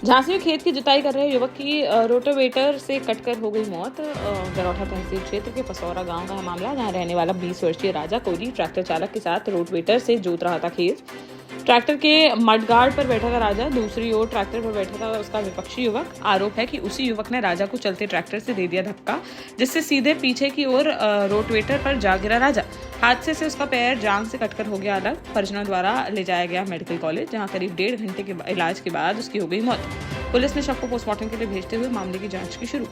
झांसी में खेत की जुताई कर रहे युवक की रोटावेटर से कटकर हो गई मौत। गरौठा तहसील क्षेत्र के पसौरा गांव का है मामला, जहां रहने वाला 20 वर्षीय राजा कोहली ट्रैक्टर चालक के साथ रोटावेटर से जोत रहा था खेत। ट्रैक्टर के मडगार्ड पर बैठा था राजा, दूसरी ओर ट्रैक्टर पर बैठा था उसका विपक्षी युवक। आरोप है कि उसी युवक ने राजा को चलते ट्रैक्टर से दे दिया धक्का, जिससे सीधे पीछे की ओर रोटावेटर पर जा गिरा राजा। हादसे से उसका पैर जांघ से कटकर हो गया अलग। परिजनों द्वारा ले जाया गया मेडिकल कॉलेज, जहां करीब 1.5 घंटे के इलाज के बाद उसकी हो गई मौत। पुलिस ने शव को पोस्टमार्टम के लिए भेजते हुए मामले की जांच की शुरू।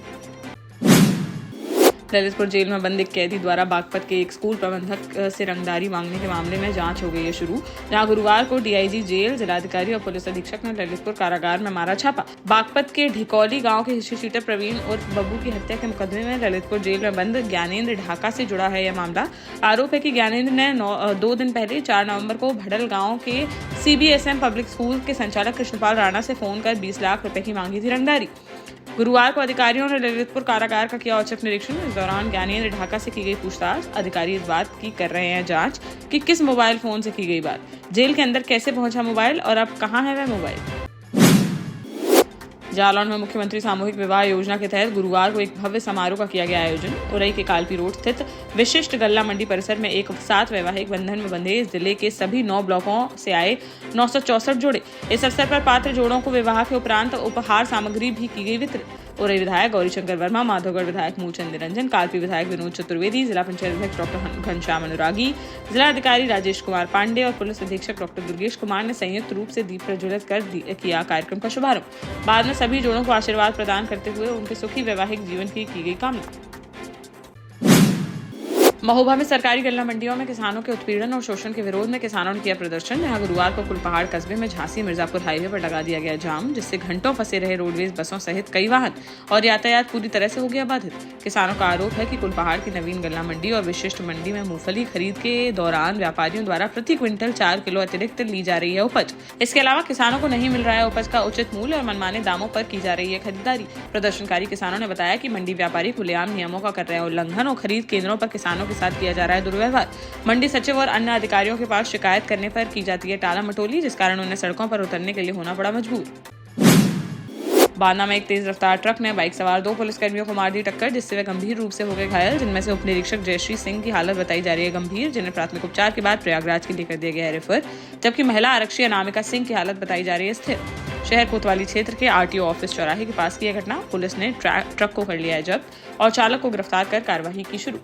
ललितपुर जेल में बंद एक कैदी द्वारा बागपत के एक स्कूल प्रबंधक से रंगदारी मांगने के मामले में जांच हो गई है शुरू, जहां गुरुवार को डीआईजी जेल, जिलाधिकारी और पुलिस अधीक्षक ने ललितपुर कारागार में मारा छापा। बागपत के ढिकौली गांव के हिस्ट्री शीटर प्रवीण उर्फ बब्बू की हत्या के मुकदमे में ललितपुर जेल में बंद ज्ञानेंद्र ढाका से जुड़ा है यह मामला। आरोप है कि ज्ञानेंद्र ने 2 दिन पहले 4 नवम्बर को भडल गाँव के सीबीएसएम पब्लिक स्कूल के संचालक कृष्णपाल राणा से फोन कर 20 लाख रुपए की मांगी थी रंगदारी। गुरुवार को अधिकारियों ने ललितपुर कारागार का किया औचक निरीक्षण। इस दौरान ज्ञानेंद्र ढाका से की गई पूछताछ। अधिकारी इस बात की कर रहे हैं जांच कि किस मोबाइल फोन से की गई बात, जेल के अंदर कैसे पहुंचा मोबाइल और अब कहां है वह मोबाइल। जालौन में मुख्यमंत्री सामूहिक विवाह योजना के तहत गुरुवार को एक भव्य समारोह का किया गया आयोजन। उरई के कालपी रोड स्थित विशिष्ट गल्ला मंडी परिसर में एक साथ वैवाहिक बंधन में बंधे जिले के सभी 9 ब्लॉकों से आए 964 जोड़े। इस अवसर पर पात्र जोड़ों को विवाह के उपरांत उपहार सामग्री भी की गई वितरित। उरई विधायक गौरीशंकर वर्मा, माधवगढ़ विधायक मूलचंद निरंजन, कालपी विधायक विनोद चतुर्वेदी, जिला पंचायत अध्यक्ष डॉक्टर घनश्याम अनुरागी, जिला अधिकारी राजेश कुमार पांडे और पुलिस अधीक्षक डॉक्टर दुर्गेश कुमार ने संयुक्त रूप से दीप प्रज्वलित कर किया कार्यक्रम का शुभारंभ। बाद में सभी जोड़ों को आशीर्वाद प्रदान करते हुए उनके सुखी वैवाहिक जीवन की गई कामना। महोबा में सरकारी गल्ला मंडियों में किसानों के उत्पीड़न और शोषण के विरोध में किसानों ने किया प्रदर्शन। यहाँ गुरुवार को कुलपहाड़ कस्बे में झांसी मिर्जापुर हाईवे पर लगा दिया गया जाम, जिससे घंटों फंसे रहे रोडवेज बसों सहित कई वाहन और यातायात पूरी तरह से हो गया बाधित। किसानों का आरोप है कि कुलपहाड़ की नवीन गल्ला मंडी और विशिष्ट मंडी में मूंगफली खरीद के दौरान व्यापारियों द्वारा प्रति क्विंटल 4 किलो अतिरिक्त ली जा रही है उपज। इसके अलावा किसानों को नहीं मिल रहा है उपज का उचित मूल्य और मनमाने दामों पर की जा रही है खरीदारी। प्रदर्शनकारी किसानों ने बताया कि मंडी व्यापारी खुलेआम नियमों का कर रहे हैं उल्लंघन और खरीद केंद्रों पर किसानों के साथ किया जा रहा है दुर्व्यवहार। मंडी सचिव और अन्य अधिकारियों के पास शिकायत करने पर की जाती है टाला मटोली, जिस कारण उन्हें सड़कों पर उतरने के लिए होना पड़ा मजबूर। बांदा में एक तेज रफ्तार ट्रक ने बाइक सवार 2 पुलिसकर्मियों को मार दी टक्कर, जिससे वे गंभीर रूप से हो गए घायल, जिनमें से उप निरीक्षक जयश्री सिंह की हालत बताई जा रही है गंभीर, जिन्हें प्राथमिक उपचार के बाद प्रयागराज के लिए कर दिया गया है रेफर, जबकि महिला आरक्षी अनामिका सिंह की हालत बताई जा रही है स्थिर। शहर कोतवाली क्षेत्र के आरटीओ ऑफिस चौराहे के पास की यह घटना। पुलिस ने ट्रक को कर लिया है जब्त और चालक को गिरफ्तार कर कार्यवाही की शुरू।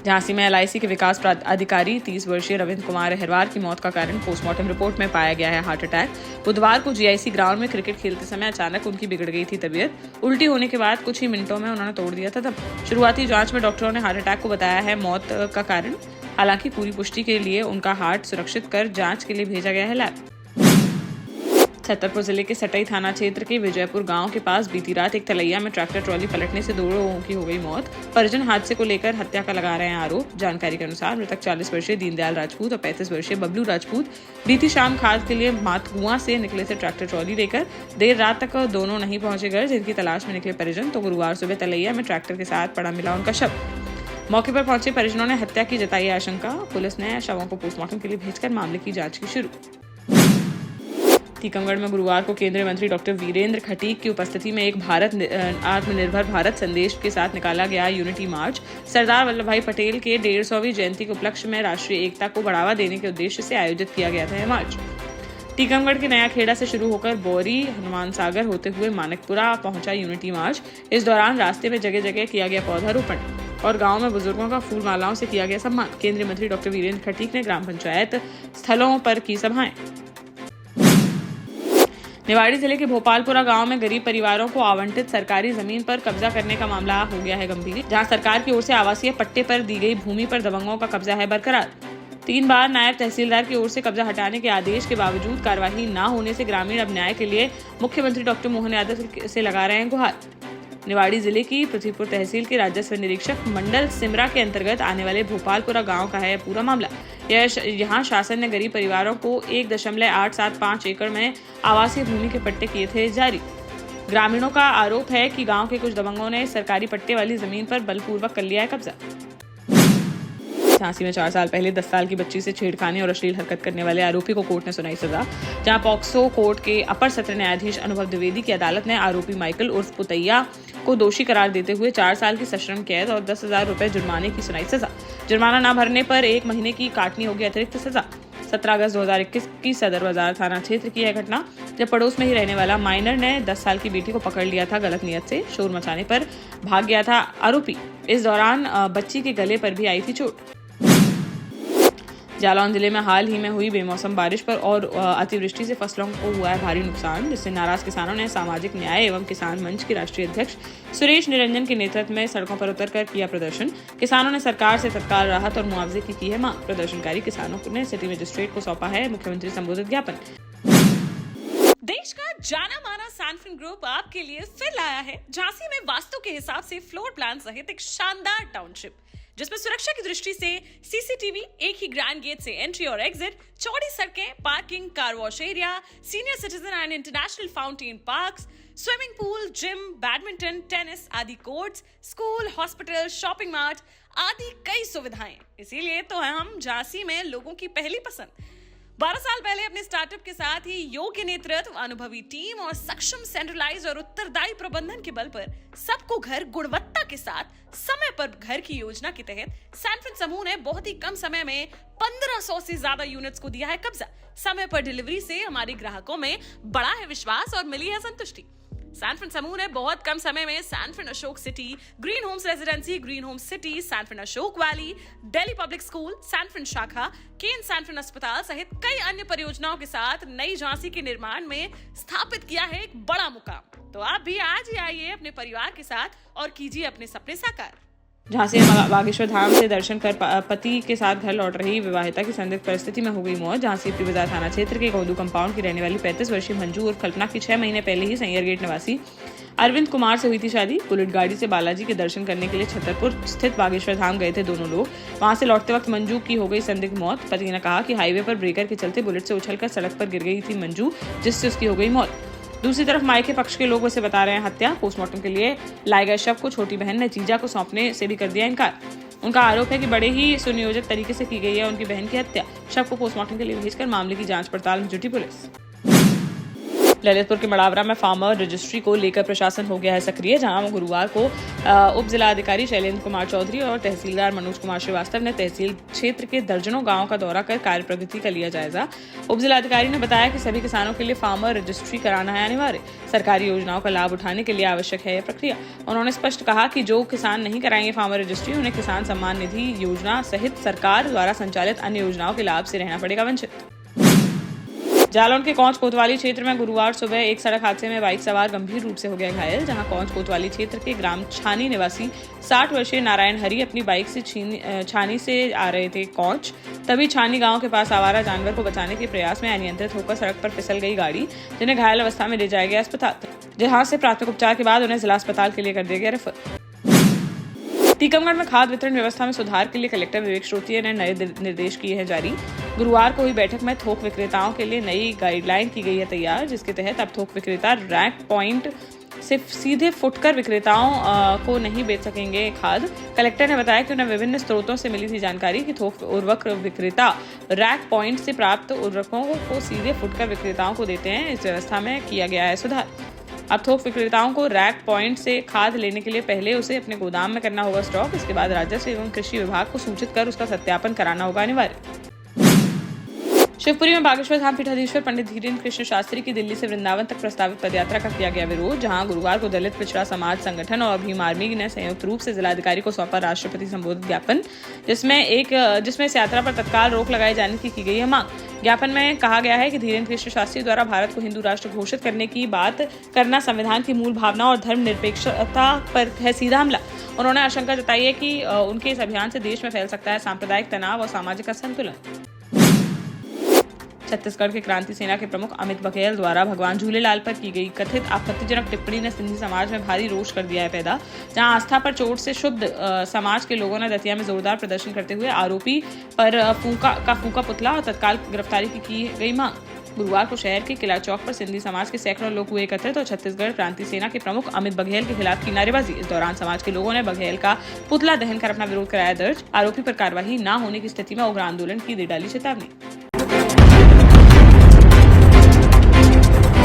झांसी में एलआईसी के विकास अधिकारी 30 वर्षीय रविंद्र कुमार अहिरवार की मौत का कारण पोस्टमार्टम रिपोर्ट में पाया गया है हार्ट अटैक। बुधवार को जीआईसी ग्राउंड में क्रिकेट खेलते समय अचानक उनकी बिगड़ गई थी तबीयत। उल्टी होने के बाद कुछ ही मिनटों में उन्होंने तोड़ दिया था दम। शुरुआती जांच में डॉक्टरों ने हार्ट अटैक को बताया है मौत का कारण। हालांकि पूरी पुष्टि के लिए उनका हार्ट सुरक्षित कर जांच के लिए भेजा गया है लैब। छतरपुर जिले के सटई थाना क्षेत्र के विजयपुर गांव के पास बीती रात एक तलैया में ट्रैक्टर ट्रॉली पलटने से 2 लोगों की हो गई मौत। परिजन हादसे को लेकर हत्या का लगा रहे हैं आरोप। जानकारी के अनुसार मृतक 40 वर्षीय दीनदयाल राजपूत और 35 वर्षीय बबलू राजपूत बीती शाम खाद के लिए मातकुआं से निकले थे ट्रैक्टर ट्रॉली लेकर। देर रात तक दोनों नहीं पहुंचे घर, जिनकी तलाश में निकले परिजन तो गुरुवार सुबह तलैया में ट्रैक्टर के साथ पड़ा मिला उनका शव। मौके पर पहुंचे परिजनों ने हत्या की जताई आशंका। पुलिस ने शवों को पोस्टमार्टम के लिए भेजकर मामले की जांच की शुरू। टीकमगढ़ में गुरुवार को केंद्रीय मंत्री डॉक्टर वीरेंद्र खटीक की उपस्थिति में एक आत्मनिर्भर भारत संदेश के साथ निकाला गया यूनिटी मार्च सरदार वल्लभ भाई पटेल के 150वीं जयंती के उपलक्ष्य में राष्ट्रीय एकता को बढ़ावा देने के उद्देश्य से आयोजित किया गया था यह मार्च। टीकमगढ़ के नया खेड़ा से शुरू होकर बोरी, हनुमान सागर होते हुए मानिकपुरा पहुंचा यूनिटी मार्च। इस दौरान रास्ते में जगह जगह किया गया पौधारोपण और गांव में बुजुर्गों का फूल मालाओं से किया गया सम्मान। केंद्रीय मंत्री डॉक्टर वीरेंद्र खटीक ने ग्राम पंचायत स्थलों पर की सभाएं। निवाड़ी जिले के भोपालपुरा गांव में गरीब परिवारों को आवंटित सरकारी जमीन पर कब्जा करने का मामला हो गया है गंभीर, जहां सरकार की ओर से आवासीय पट्टे पर दी गई भूमि पर दबंगों का कब्जा है बरकरार। 3 बार नायब तहसीलदार की ओर से कब्जा हटाने के आदेश के बावजूद कार्रवाई न होने से ग्रामीण अब न्याय के लिए मुख्यमंत्री डॉक्टर मोहन यादव से लगा रहे हैं गुहार। निवाड़ी जिले की पृथ्वीपुर तहसील के राजस्व निरीक्षक मंडल सिमरा के अंतर्गत आने वाले भोपालपुरा गांव का है पूरा मामला। यहाँ शासन ने गरीब परिवारों को 1.875 एकड़ में आवासीय भूमि के पट्टे किए थे जारी। ग्रामीणों का आरोप है कि गांव के कुछ दबंगों ने सरकारी पट्टे वाली जमीन पर बलपूर्वक कर लिया है कब्जा। झांसी में 4 साल पहले 10 साल की बच्ची से छेड़खानी और अश्लील हरकत करने वाले आरोपी को कोर्ट ने सुनाई सजा। जहां पॉक्सो कोर्ट के अपर सत्र न्यायाधीश अनुभव द्विवेदी की अदालत ने आरोपी माइकल उर्फ पुतैया को दोषी करार देते हुए 4 साल की सश्रम कैद और 10,000 रुपए जुर्माने की सुनाई सजा। जुर्माना न भरने पर 1 महीने की काटनी होगी अतिरिक्त सजा। 17 अगस्त 2021 की सदर बाजार थाना क्षेत्र की यह घटना, जब पड़ोस में ही रहने वाला माइनर ने 10 साल की बेटी को पकड़ लिया था गलत नियत से। शोर मचाने पर भाग गया था आरोपी। इस दौरान बच्ची के गले पर भी आई थी चोट। जालौन जिले में हाल ही में हुई बेमौसम बारिश पर और अतिवृष्टि से फसलों को हुआ है भारी नुकसान, जिससे नाराज किसानों ने सामाजिक न्याय एवं किसान मंच के राष्ट्रीय अध्यक्ष सुरेश निरंजन के नेतृत्व में सड़कों पर उतरकर किया प्रदर्शन। किसानों ने सरकार से तत्काल राहत और मुआवजे की है मांग। प्रदर्शनकारी किसानों ने सिटी मजिस्ट्रेट को सौंपा है मुख्यमंत्री संबोधित ज्ञापन। देश का जाना माना सैनफिन ग्रुप आपके लिए फिर लाया है झांसी में वास्तु के हिसाब से फ्लोर प्लान सहित एक शानदार टाउनशिप, जिसमें सुरक्षा की दृष्टि से सीसीटीवी, एक ही ग्रैंड गेट से एंट्री और एग्जिट, चौड़ी सड़कें, parking, car wash area, senior citizen and international fountain parks, swimming pool, gym, badminton, tennis आदि courts, school, hospital, shopping mart आदि कई सुविधाएं। इसीलिए तो हम झांसी में लोगों की पहली पसंद। 12 साल पहले अपने स्टार्टअप के साथ ही योग्य नेतृत्व, अनुभवी टीम और सक्षम सेंट्रलाइज और उत्तरदायी प्रबंधन के बल पर सबको घर गुणवत्ता के साथ समय पर घर की योजना के तहत सैनफिन समूह ने बहुत ही कम समय में 1500 से ज्यादा यूनिट्स को दिया है कब्जा। समय पर डिलीवरी से हमारे ग्राहकों में बड़ा है विश्वास और मिली है संतुष्टि। सैनफिन समूह ने बहुत कम समय में Sanfin Ashok city, green homes residency, green homes city, Sanfin Ashok valley, Delhi public school, Sanfin शाखा, केन सैनफिन अस्पताल सहित कई अन्य परियोजनाओं के साथ नई झांसी के निर्माण में स्थापित किया है एक बड़ा मुकाम। तो आप भी आज ही आइए अपने परिवार के साथ और कीजिए अपने सपने साकार। झांसी बागेश्वर धाम से दर्शन कर पति के साथ घर लौट रही विवाहिता की संदिग्ध परिस्थिति में हो गई मौत। झांसी प्री बाजार थाना क्षेत्र के गौदू कंपाउंड की रहने वाली 35 वर्षीय मंजू और कल्पना की 6 महीने पहले ही सैयर गेट निवासी अरविंद कुमार से हुई थी शादी। बुलेट गाड़ी से बालाजी के दर्शन करने के लिए छतरपुर स्थित बागेश्वर धाम गए थे दोनों लोग। वहां से लौटते वक्त मंजू की हो गई संदिग्ध मौत। पति ने कहा कि हाईवे पर ब्रेकर के चलते बुलेट से उछलकर सड़क पर गिर गई थी मंजू, जिससे उसकी हो गई मौत। दूसरी तरफ मायके पक्ष के लोग उसे बता रहे हैं हत्या। पोस्टमार्टम के लिए लाए गए शव को छोटी बहन ने जीजा को सौंपने से भी कर दिया इनकार। उनका आरोप है कि बड़े ही सुनियोजित तरीके से की गई है उनकी बहन की हत्या। शव को पोस्टमार्टम के लिए भेजकर मामले की जांच पड़ताल में जुटी पुलिस। ललितपुर के मड़ावरा में फार्मर रजिस्ट्री को लेकर प्रशासन हो गया है सक्रिय, जहां गुरुवार को उप जिलाधिकारी शैलेंद्र कुमार चौधरी और तहसीलदार मनोज कुमार श्रीवास्तव ने तहसील क्षेत्र के दर्जनों गांवों का दौरा कर कार्य प्रगति का लिया जायजा। उप जिलाधिकारी ने बताया कि सभी किसानों के लिए फार्मर रजिस्ट्री कराना है अनिवार्य। सरकारी योजनाओं का लाभ उठाने के लिए आवश्यक है यह प्रक्रिया। उन्होंने स्पष्ट कहा कि जो किसान नहीं कराएंगे फार्मर रजिस्ट्री, उन्हें किसान सम्मान निधि योजना सहित सरकार द्वारा संचालित अन्य योजनाओं के लाभ से रहना पड़ेगा वंचित। जालौन के कौंच कोतवाली क्षेत्र में गुरुवार सुबह एक सड़क हादसे में बाइक सवार गंभीर रूप से हो गया घायल, जहां कौंच कोतवाली क्षेत्र के ग्राम छानी निवासी 60 वर्षीय नारायण हरि अपनी बाइक से छानी से आ रहे थे कौंच। तभी छानी गांव के पास आवारा जानवर को बचाने के प्रयास में अनियंत्रित होकर सड़क पर फिसल गई गाड़ी, जिन्हें घायल अवस्था में ले जाया गया अस्पताल, जहां से प्राथमिक उपचार के बाद उन्हें जिला अस्पताल के लिए कर दिया गया रेफर। टीकमगढ़ में खाद्य वितरण व्यवस्था में सुधार के लिए कलेक्टर विवेक श्रोतीय ने नए निर्देश किए हैं जारी। गुरुवार को हुई बैठक में थोक विक्रेताओं के लिए नई गाइडलाइन की गई है तैयार, जिसके तहत अब थोक विक्रेता रैक पॉइंट से सीधे फुटकर विक्रेताओं को नहीं बेच सकेंगे खाद। कलेक्टर ने बताया कि उन्हें विभिन्न स्रोतों से मिली थी जानकारी कि थोक उर्वरक विक्रेता रैक पॉइंट से प्राप्त उर्वरकों को सीधे फुटकर विक्रेताओं को देते हैं। इस व्यवस्था में किया गया है सुधार। अब थोक विक्रेताओं को रैक पॉइंट से खाद लेने के लिए पहले उसे अपने गोदाम में करना होगा स्टॉक। इसके बाद राजस्व एवं कृषि विभाग को सूचित कर उसका सत्यापन कराना होगा अनिवार्य। शिवपुरी में बागेश्वर धाम पीठाधीश्वर पंडित धीरेन्द्र कृष्ण शास्त्री की दिल्ली से वृंदावन तक प्रस्तावित पदयात्रा का किया गया विरोध, जहां गुरुवार को दलित पिछड़ा समाज संगठन और भीम आर्मी ने संयुक्त रूप से जिलाधिकारी को सौंपा राष्ट्रपति संबोधित ज्ञापन, जिसमें इस यात्रा पर तत्काल रोक लगाए जाने की गई है मांग। ज्ञापन में कहा गया है कि धीरेन्द्र कृष्ण शास्त्री द्वारा भारत को हिंदू राष्ट्र घोषित करने की बात करना संविधान की मूल भावना और धर्मनिरपेक्षता पर है सीधा हमला। उन्होंने आशंका जताई है कि उनके इस अभियान से देश में फैल सकता है सांप्रदायिक तनाव और सामाजिक असंतुलन। छत्तीसगढ़ के क्रांति सेना के प्रमुख अमित बघेल द्वारा भगवान झूलेलाल पर की गई कथित आपत्तिजनक टिप्पणी ने सिंधी समाज में भारी रोष कर दिया है पैदा, जहां आस्था पर चोट से शुद्ध समाज के लोगों ने दतिया में जोरदार प्रदर्शन करते हुए आरोपी पर फूका पुतला और तत्काल गिरफ्तारी की गई मांग। गुरुवार को शहर के किला चौक पर सिंधी समाज के सैकड़ों लोग हुए एकत्रित और छत्तीसगढ़ क्रांति सेना के प्रमुख अमित बघेल के खिलाफ की नारेबाजी। इस दौरान समाज के लोगों ने बघेल का पुतला दहन कर अपना विरोध कराया दर्ज। आरोपी पर कार्रवाई न होने की स्थिति में उग्र आंदोलन की दे डाली चेतावनी।